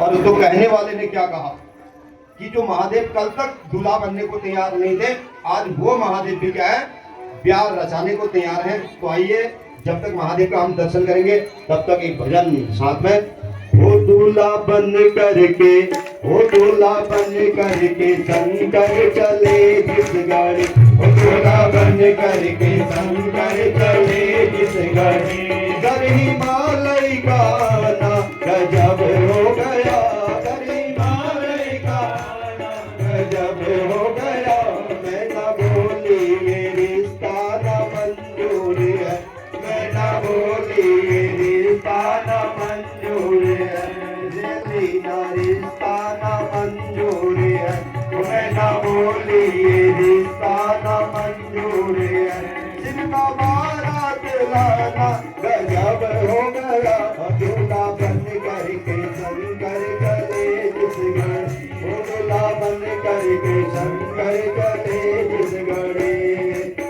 और तो कहने वाले ने क्या कहा कि जो महादेव कल तक दूल्हा बनने को तैयार नहीं थे, आज वो महादेव भी क्या है, प्यार रचाने को तैयार है। तो आइए, जब तक महादेव का हम दर्शन करेंगे तब तक एक भजन साथ में। ओ दूल्हा बन करके, ओ दूल्हा बन करके शंकर चले जिस गाड़ी, ओ दूल्हा बन करके शंकर चले जिस गाड़ी, घर हिमालय का ना गजब हो गया, घर हिमालय का ना गजब हो गया। मैं ना बोली ये रिश्ता ना मंजूर है, मैं ना बोली ये रिश्ता ना मंजूर है, ना रिश्ता ना मंजूर है, मैं ना बोली ये रिश्ता ना मंजूर है। जिनका बारात लाना गजब हो गया, दूल्हा बन करके शंकर चले जिस घर, दूल्हा बन करके शंकर चले जिस घरे।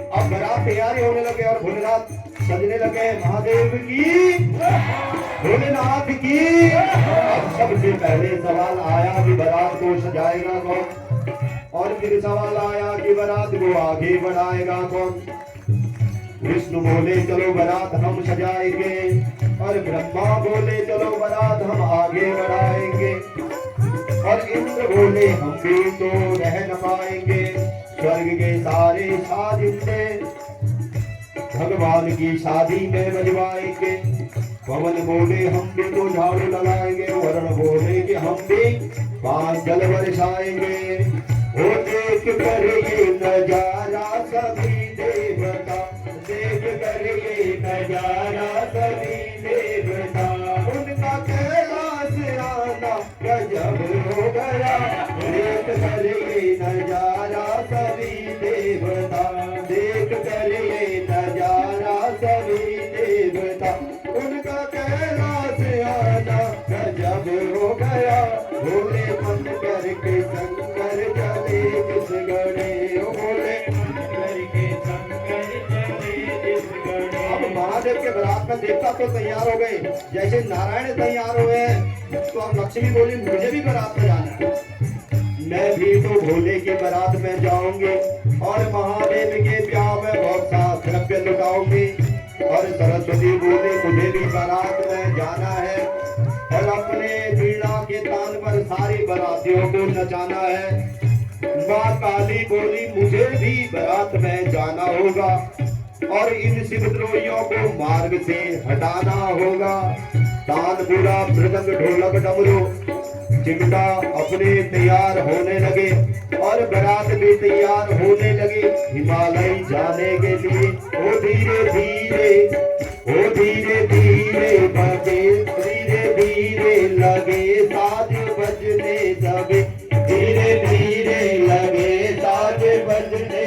अब बारात तैयारी होने लगे और भोलेनाथ सजने लगे महादेव की, भोलेनाथ की। अब सबसे पहले सवाल आया कि बारात को सजाएगा कौन, और फिर सवाल आया कि बारात को आगे बढ़ाएगा कौन। विष्णु बोले चलो बारात हम सजाएंगे, और ब्रह्मा बोले चलो बारात हम आगे बढ़ाएंगे, और इंद्र बोले हम भी तो रह न पाएंगे, स्वर्ग के सारे साजिंदे भगवान की शादी में बजवाएंगे। पवन बोले हम भी तो झाड़ू लगाएंगे, वरुण बोले कि हम भी पांच जल बरसाएंगे। ओ देख कर ये नजारा सभी देवता, देख कर ये नजारा सभी देवता, उनका कैलाश आना गजब हो गया। देख कर ये नजारा सभी देवता, देख कर ये नजारा सभी देवता, उनका कैलाश आना गजब हो गया। भोले मन करके शंकर चले जिस गणे, भोले मन करके शंकर चले जिस गणे। अब महादेव के बारात में देवता तो तैयार हो गए, जैसे नारायण तैयार हुए हैं, तो अब लक्ष्मी बोली मुझे भी बारात में जाना है, मैं भी तो भोले के बारात में जाऊंगी, और महादेव के ब्याह में बहुत सा द्रव्य लुटाऊंगी। और सरस्वती बोले मुझे भी बारात में जाना है, और अपने वीणा के तान पर सारी बारातियों को नचाना है। माँ काली बोली मुझे भी बारात में जाना होगा, और इन शिवद्रोहियों को मार्ग से हटाना होगा। तानपुरा मृदंग ढोलक डमरू चिमटा अपने तैयार होने लगे, और बारात भी तैयार होने लगी हिमालय जाने के लिए। ओ धीरे धीरे, ओ धीरे धीरे बजे, धीरे धीरे लगे साज बजने सभी, धीरे धीरे लगे साज बजने,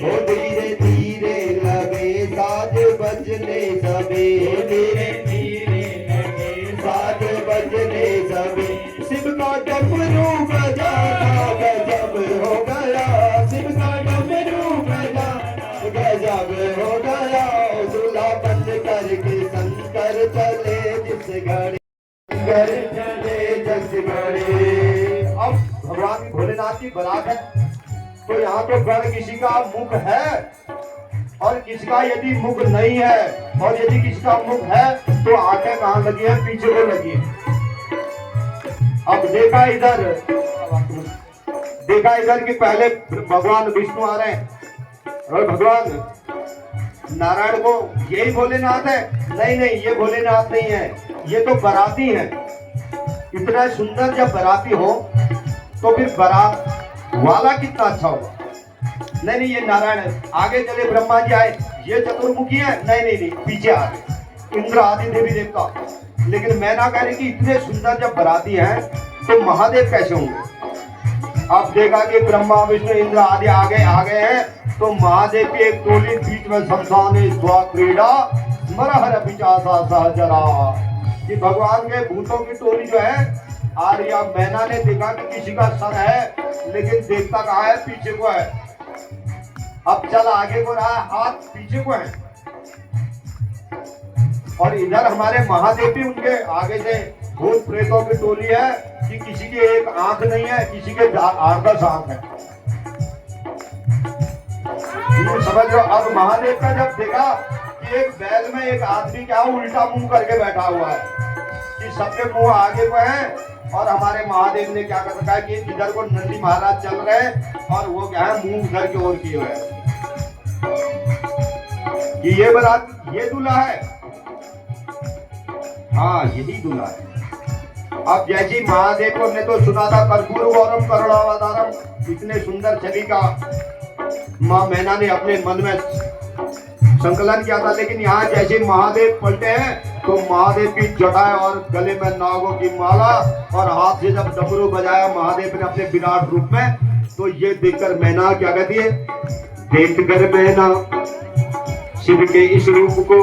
ओ धीरे धीरे लगे साज बजने सभी, धीरे धीरे लगे साज बजने सभी। शिव का डमरू बजाना गजब हो गया, शिव का डमरू बजाना गजब हो गया। दूल्हा बन करके शंकर चले जिस घड़ी, शंकर चले जिस घड़ी। अब भगवान भोलेनाथ की बारात है, तो यहाँ तो गण किसी का मुख है, और किसका यदि मुख नहीं है, और यदि किसका मुख है तो आंखें कहाँ लगी है, पीछे को लगी है। अब देखा इधर कि पहले भगवान विष्णु आ रहे हैं, और भगवान नारायण को यही भोलेनाथ है। नहीं नहीं, ये भोलेनाथ नहीं है, ये तो बाराती है। इतना सुंदर जब बाराती हो तो फिर बारात वाला कितना अच्छा होगा। नहीं नहीं, ये नारायण है। आगे चले ब्रह्मा जी आए, ये चतुर्मुखी है। नहीं नहीं नहीं, पीछे आ गए इंद्र आदि देवी देवता। लेकिन मैं ना कह रही कि इतने सुंदर जब बाराती हैं तो महादेव कैसे होंगे। अब देखा कि ब्रह्मा विष्णु इंद्र आदि आ गए हैं, तो महादेव की एक टोली बीच में शमशाने स्वा क्रीड़ा स्मरहर पिचासा सहजरा, कि भगवान के भूतों की टोली जो है आ रही। अब मैना ने देखा कि किसी का सर है, लेकिन देवता कहाँ है, पीछे को है। अब चल आगे को रहा है, हाथ पीछे को है। और इधर हमारे महादेव भी उनके आगे से भूत प्रेतों की टोली है कि किसी की एक आंख नहीं है, किसी के 8-10 आंख है। समझ लो। अब महादेव का जब देखा कि एक बैल में एक आदमी क्या उल्टा मुंह करके बैठा हुआ है कि सबके मुंह आगे को है, और हमारे महादेव ने क्या कर रखा है कि इधर को नंदी महाराज चल रहे हैं और वो क्या है मुंह घर की ओर किए हुए है कि ये बारात ये दूल्हा है। हाँ यही दूल्हा है। अब जैसी महादेव को हमने तो सुना था कर्पूर गौरम करुणावतारम, इतने सुंदर छवि का माँ मैना ने अपने मन में संकलन किया था, लेकिन यहाँ जैसे महादेव पलटे हैं तो महादेव की जटाएं और गले में नागों की माला और हाथ से जब डमरू बजाया महादेव ने अपने विराट रूप में, तो ये देखकर मैना क्या कहती है, देखकर मैना शिव के इस रूप को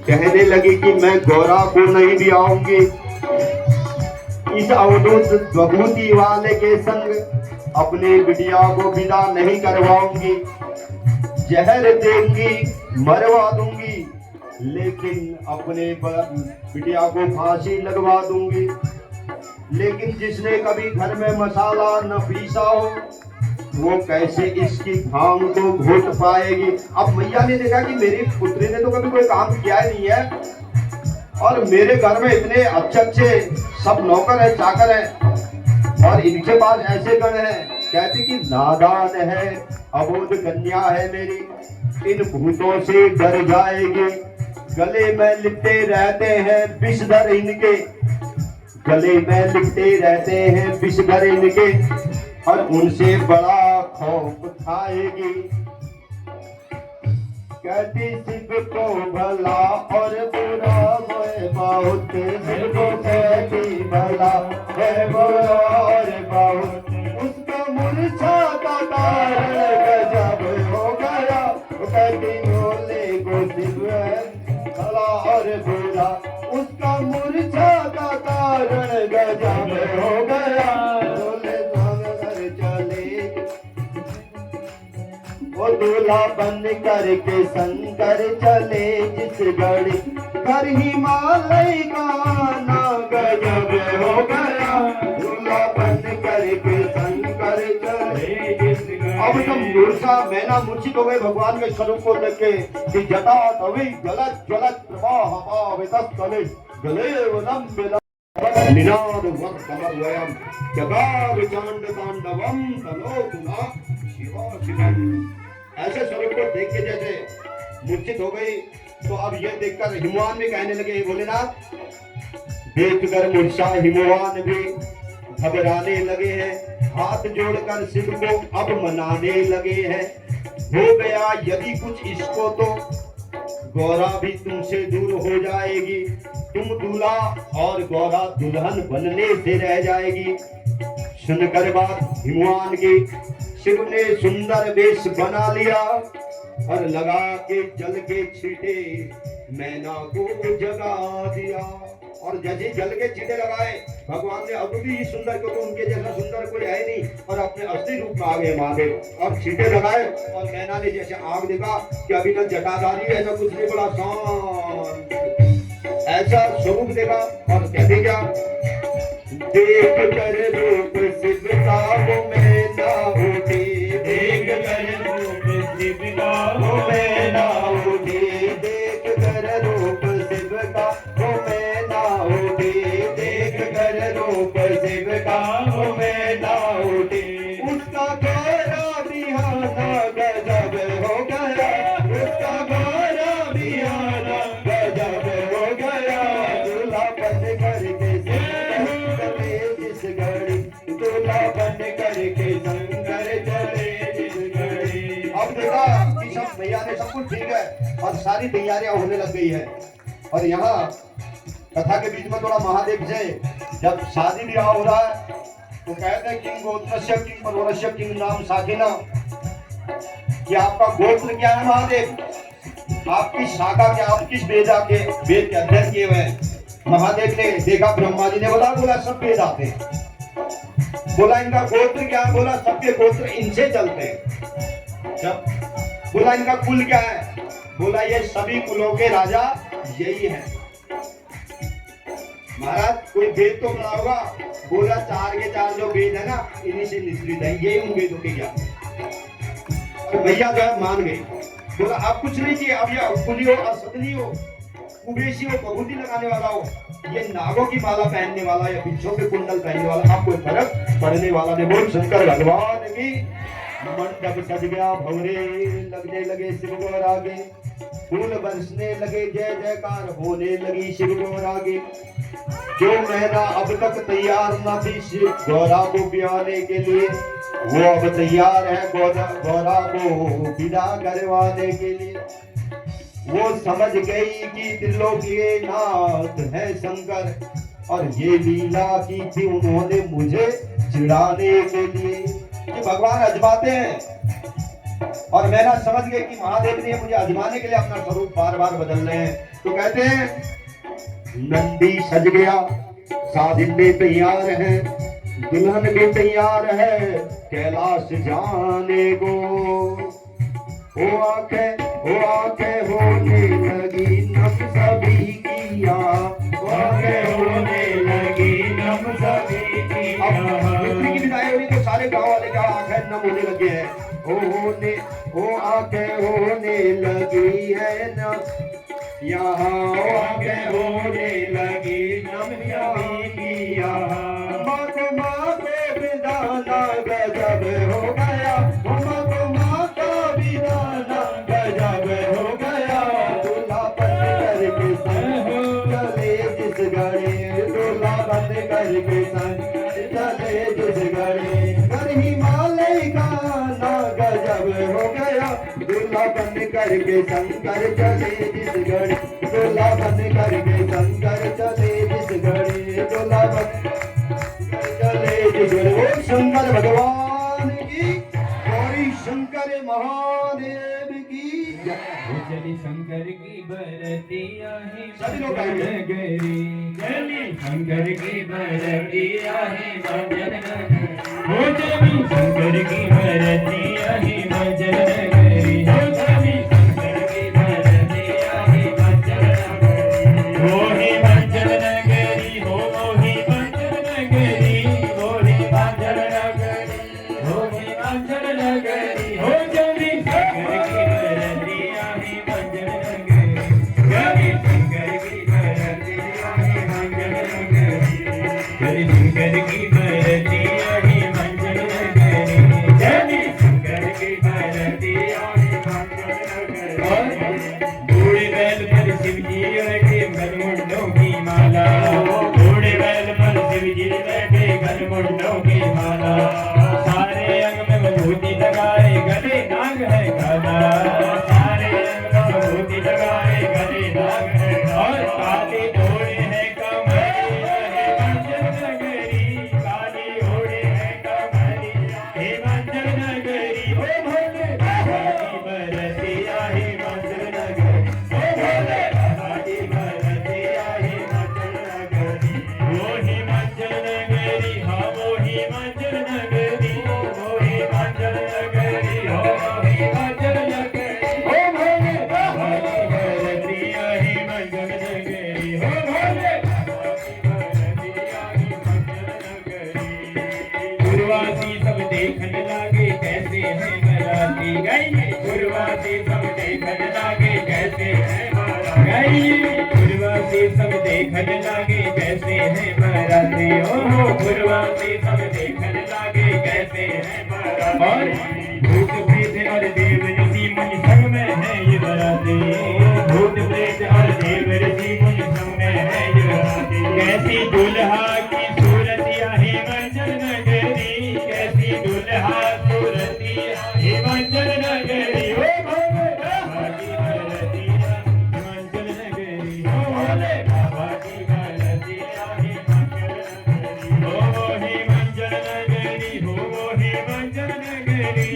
कहने लगी कि मैं गौरा को नहीं भी आऊंगी, इस अवधूत विभूति वाले के संग अपने बिटिया को विदा नहीं करवाऊंगी, जहर देंगी मरवा दूंगी, लेकिन अपने बिटिया को फांसी लगवा दूंगी। लेकिन जिसने कभी घर में मसाला न पीसा हो वो कैसे इसकी भांग को घोट पाएगी। अब मैया ने देखा कि मेरी पुत्री ने तो कभी कोई काम किया ही नहीं है, और मेरे घर में इतने अच्छे अच्छे सब नौकर है चाकर है, और इनके पास ऐसे गण है, कहती कि नादान है अबोध कन्या है मेरी, इन भूतों से डर जाएगी, गले में लिपटे रहते हैं विषधर इनके, गले में लिपटे रहते हैं विषधर इनके, और उनसे बड़ा खौफ खाएगी। कहती शिव को भला और बुरा मैं बहुत, शिव को कहती भला है बुरा और बहुत, उसका मूर्छा का कारण गजब हो गया, कहती बोले को शिव है भला और बुरा, उसका मूर्छा का कारण गजब हो गया, वो दूल्हा बन करके शंकर चले जिस घड़ी, कर हिमालय गाना गजब हो गया, दूल्हा बन करके शंकर चले जिस घड़ी। अब जब मूर्छा मैना मूर्छित हो गए भगवान के स्वरूप को देख के कि जटा तवी जलत जलत प्रवाह तले गले वनम बेला निनाद वर्तमवयम जगार चांड तांडवम तलोकुला शिवा शिवम। ऐसे स्वरूप को देख के जैसे मूर्छित हो गई, तो अब ये देखकर हिमवान भी कहने लगे, भोलेनाथ देखकर मूर्छा हिमवान भी घबराने लगे हैं, हाथ जोड़कर शिव को अब मनाने लगे हैं, हो गया यदि कुछ इसको तो गौरा भी तुमसे दूर हो जाएगी, तुम दूल्हा और गौरा दुल्हन बनने से रह जाएगी। सुनकर बात हिमवान की शिव ने सुंदर वेश बना लिया और लगा के जल के छींटे मैना को जगा दिया, और जैसे जल के छींटे लगाए भगवान ने अब भी सुंदर, क्योंकि उनके जैसा सुंदर कोई है नहीं, और अपने असली रूप में आ गए महादेव, और छींटे लगाए और मैना ने जैसे आग देखा कि अभी तक जटाधारी ऐसा कुछ नहीं, बड़ा शांत ऐसा स्वरूप देखा, और कहते क्या, देख कर रूप शिव का वो मैना उठी, देख कर रूप शिव का वो मैना उठी, देख कर रूप शिव का वो मैना उठी, देख कर रूप शिव का वो मैना उठी, उसका गौरा बिहाना गजब हो गया, उसका गौरा बिहाना गजब हो गया, दूल्हा बन करके जिस घड़ी, दूल्हा बन करके शंकर चले जिस घड़ी। अब देखा कि सब मैया ने सब कुछ ठीक है और सारी तैयारियां होने लग गई है, और यहाँ कथा के बीच में थोड़ा महादेव से जब शादी ब्याह हो रहा है तो कहते हैं किंग गोत्रस्य किंग परवरस्य किंग नाम साकिना, कि आपका गोत्र क्या है महादेव, आपकी शाखा क्या, आप किस वेद के अध्ययन किए हुए हैं। महादेव ने देखा, ब्रह्मा जी ने बोला सब वेद आते हैं, बोला इनका गोत्र क्या है, बोला सबके गोत्र इनसे चलते हैं। जब बोला इनका कुल क्या है, बोला ये सभी कुलों के राजा यही है। महाराज कोई वेद तो बना होगा, बोला 4 के 4 जो वेद है ना इन्हीं से निश्चित है, यही उन वेदों के ज्ञान। और भैया जो है मान गए, बोला आप कुछ नहीं चाहिए, अब या कुली हो असदनी हो कुबेशी हो बबूती लगाने वाला हो, ये नागों की माला पहनने वाला या बिच्छों के कुंडल पहनने वाला, आप कोई फर्क पड़ने वाला नहीं। बोल शंकर भगवान की। मंडप सज गया, भवरे लगने लगे शिव गौर आगे, फूल बरसने लगे, जय जयकार होने लगी शिव गौर आगे। जो महीना अब तक तैयार न थी शिव गौरा को ब्याने के लिए, वो अब तैयार है गौरा को विदा करवाने के लिए। वो समझ गई कि त्रिलोक के नाथ है शंकर, और ये लीला की थी उन्होंने मुझे चिढ़ाने के लिए। कि भगवान अजमाते हैं और मैंने समझ गए कि महादेव ने मुझे अजमाने के लिए अपना स्वरूप बार बार बदल रहे हैं। तो कहते हैं नंदी सज गया, साधिन भी तैयार है, दुल्हन भी तैयार है कैलाश जाने को। ओ आंखें होने लगी नम सभी की, आंखें होने लगी नम सभी की। अब मित्र की विदाई हुई तो सारे गांव वाले का आंखें नम होने लगे हैं। ओ आंखें होने लगी है न यहाँ, आंखें होने लगी नम सभी की यहाँ। माँ को विदाना गजब हो गया, माँ को विदाना गजब हो गया। दूल्हा बन करके संग चले जिस घड़ी, दूल्हा बन करके संग चले जिस घड़ी, कर हिमालय का ना गजब हो गया। दूल्हा बन करके शंकर चले जिस घड़ी, दूल्हा बन करके शंकर चले जिस घड़ी, दूल्हा बन चले जिस घड़ी। वो शंकर भगवान की, गौरी शंकर महादेव की चली शंकर की बरतिया है सभी लोग नगरी, चली शंकर की बरतिया है भजन नगरी, हो चली शंकर की बरतिया है भजन नगरी, हो चली शंकर की बरतिया है भजन नगरी। हो ही भजन नगरी, हो ही भजन नगरी, हो ही भजन नगरी, हो ही भजन नगरी, हो चली शंकर की बरतिया है भजन नगरी, चली शंकर की बरतिया है भजन नगरी, चली शंकर की बरतिया है भजन नगरी, चली शंकर की बरतिया है भजन नगरी। बूढ़े बैल पर शिव जी बैठे गलमुंडों की माला, बूढ़े बैल पर शिव जी बैठे गलमुंडों की माला, सारे अंग में विभूति लगाए गले नाग है काला, सारे अंग में विभूति लगाए गले नाग है, और काले घोड़े है कमरिया है भजन नगरी, काले घोड़े है कमरिया है भजन नगरी। ओ भोले बाबा की बरतिया है भजन नगरी, ओ भोले बाबा की बरतिया है भजन नगरी, वो ही भजन नगरी, हाँ वो ही भजन नगरी, वो ही भजन नगरी, हो ही भजन नगरी। ओ भोले बाबा की बरतिया है भजन नगरी, हो भोले बाबा की बरतिया है भजन नगरी। गुरुवासी सब देखने लागे कैसे है बराती गई, गुरुवासी सब देखने लागे कैसे है बराती गई, गुरुवासी सब देखने लागे कैसे है बराती, ओहो गुरुवासी सब देखने लागे कैसे है बराती। और भूत प्रेत और देव ऋषि मुनि संग में है ये बराती, भूत प्रेत और देव ऋषि मुनि संग में है ये बराती। कैसी दुल्हा की सूरतिया है भजन नगरी, कैसी दुल्हा सूरतिया है भजन नगरी, ओ भोले बाबा की बरतिया भजन नगरी, ओ भोले बाबा की बरतिया है भजन नगरी, ओ ही भजन नगरी, हो ही भजन नगरी,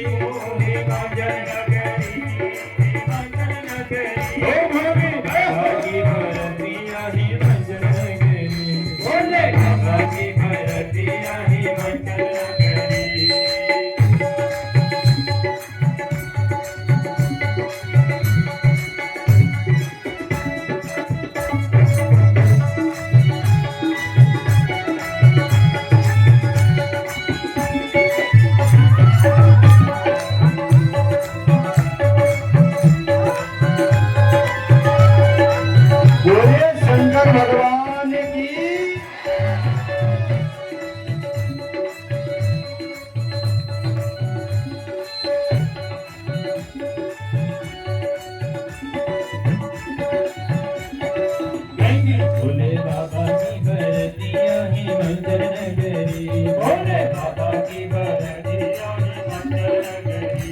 नगरी भोले बाबा की बरतिया है मंगल नगरी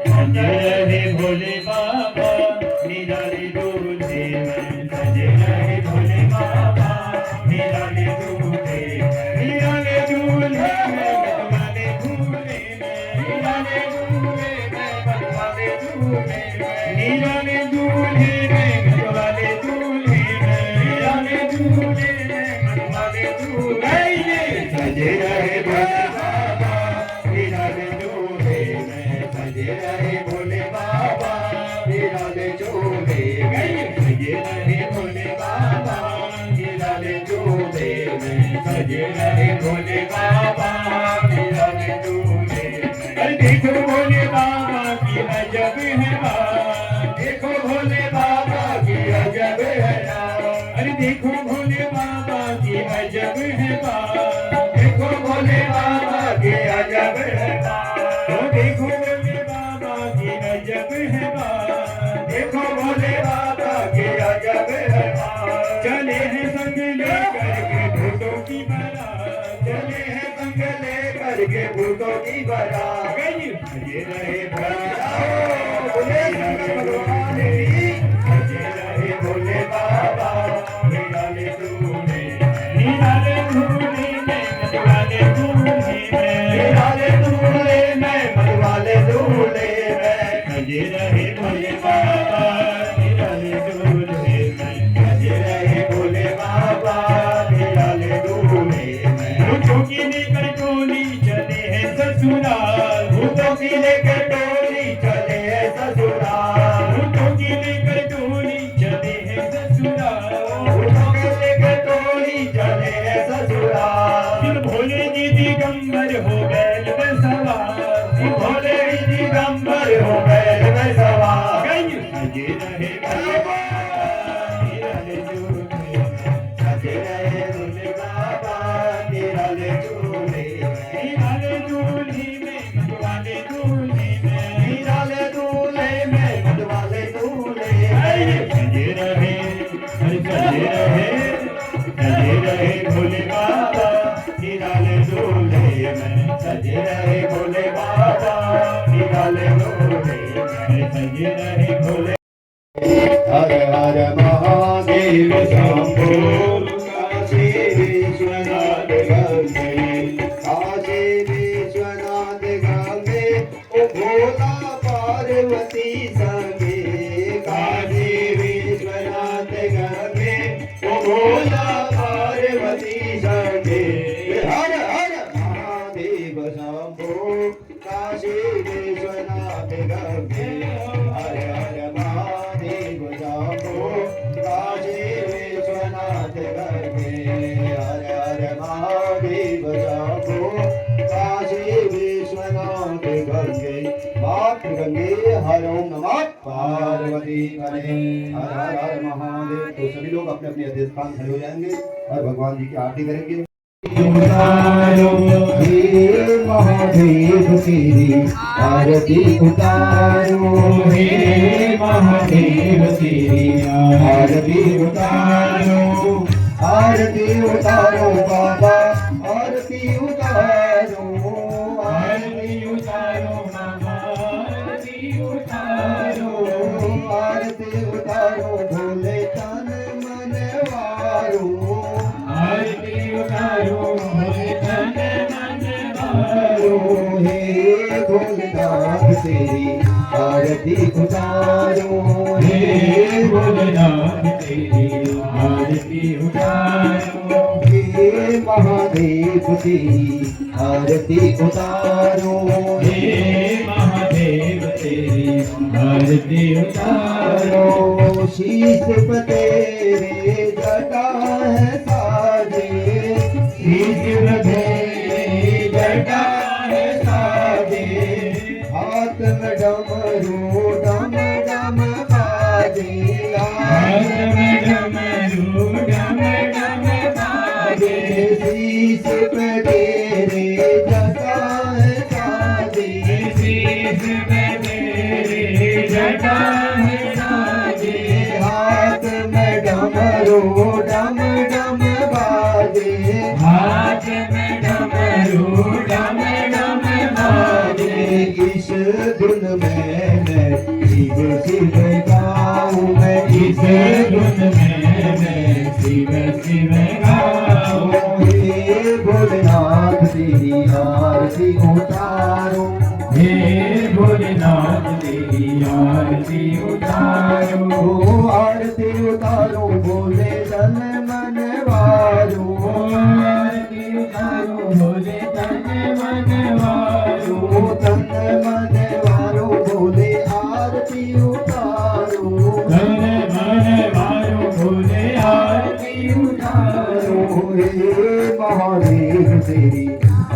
सजे रहे भोले बाबा निराले दूल्हे में सजे रहे भोले बाबा निराले दूल्हे निराले दूल्हे में बनवाले दूल्हे में निराले दूल्हे में बनवाले दूल्हे में निराले दूल्हे में बनवाले दूल्हे में निराले दूल्हे में बनवाले दूल्हे में सजे रहे भोले बाबा निराले दूल्हे में सजे रहे भोले बाबा निराले दूल्हे में सजे रहे भोले बाबा निराले दूल्हे में सजे रहे भोले बाबा निराले दूल्हे में अरे देखो भोले बाबा की अजब है बात देखो भोले बाबा की अजब है बात अरे देखो भोले बाबा की अजब है बात देखो भोले बाबा की अजब है बात तो देखो भोले बाबा की अजब है बात देखो भोले बाबा के अजब है बात चले हैं संग लेकर के भूतों की बारात चले हैं संग लेकर के भूतों की बारात गई सजे रहे बोले शंकर भगवान की सजे रहे भोले बाबा निराले दूल्हे निराले दूल्हे में मतवाले दूल्हे में निराले दूल्हे में मतवाले दूल्हे में सजे रहे भोले बाबा निराले दूल्हे में सजे रहे भोले बाबा निराले दूल्हे में भूतों की लेकर टोली चले हैं ससुराल भूतों की लेकर टोली चले हैं ससुराल भूतों की लेकर टोली चले हैं ससुराल भूतों की लेकर टोली चले हैं ससुराल फिर भोले जी दिगंबर हो बैल में सवार भोले दिगंबर हो बैल में सवार गई सजे रहे बाबा निराले दूल्हे सजे रहे भोले बाबा निराले दूल्हे में निराले दूल्हे में मतवाले दूल्हे में निराले दूल्हे में मतवाले दूल्हे में सजे रहे सजे रहे भोले बाबा निराले दूल्हे में सजे रहे भोले बाबा निराले दूल्हे में सजे रहे भोले हर हर महादेव शंभो काशी विश्वनाथ गंगे काशी विश्वनाथ गंगे ओ भोला पार्वती संगे काशी विश्वनाथ गंगे ओ भोला पार्वती संगे हर हर महादेव शंभो काशी विश्वनाथ गंगे हर हर महादेव शंभो काशी विश्वनाथ गंगे हर हर महादेव शंभो काशी विश्वनाथ गंगे मात गंगे हर ओम नमः पार्वती हरे हर हर हर महादेव। तो सभी लोग अपने अपने अध्यक्ष स्थान खड़े हो जाएंगे और भगवान जी की आरती करेंगे। हे महादेव तेरी आरती उतारो हे महादेव तेरी आरती उतारो आरती उतारो बाबा आरती उतारो आरती उतारो मामा आरती उतारो आरती उतारो भोले तन मन वारो आरती उतारो भोले तन मन उतारो हे भोलेनाथ तेरी आरती उतारो हे भोलेनाथ तेरी आरती उतारो हे महादेव तेरी आरती उतारो हे महादेव तेरी आरती उतारो शीश पे तेरे जटा है साजे शीश पे तेरी जटा है साजे हाथ में डमरू डम डम बाजे हाथ में डमरू डम डम बाजे शीश पे तेरे जटा है साजे शीश पे तेरी जटा है साजे हाथ में डमरू डम डम बाजे हाथ में भोलेनाथ तेरी आरती उतारो हे भोलेनाथ तेरी आरती उतारो ओ आरती उतारो बोले तन मन वारो आरती उतारो भोले तन मन वारो ओ तन मन वारो बोले आरती उतारो तन मन वारो भोले आरती उतारो हे महादेव तेरी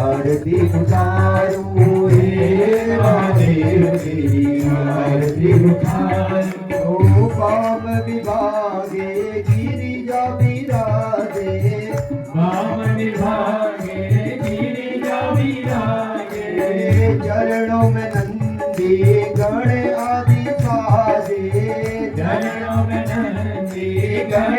आरती उतारो हे महादेव तेरी आरती उतारो ओ काम विभागे गिरिजा विराजे वाम विभागे गिरिजा विराजे चरणों में नंदी गण आदि साजे चरणों में नंदी गण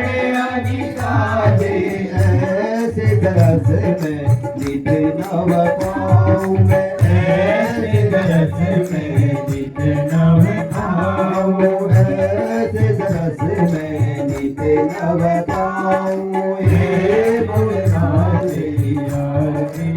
आदि साजे ऐसे दरस में नित नव पाऊं मैं ऐसे दरस में नित नव पाऊं ऐसे दरस में नित नव पाऊं हे भोलेनाथ तेरी आरती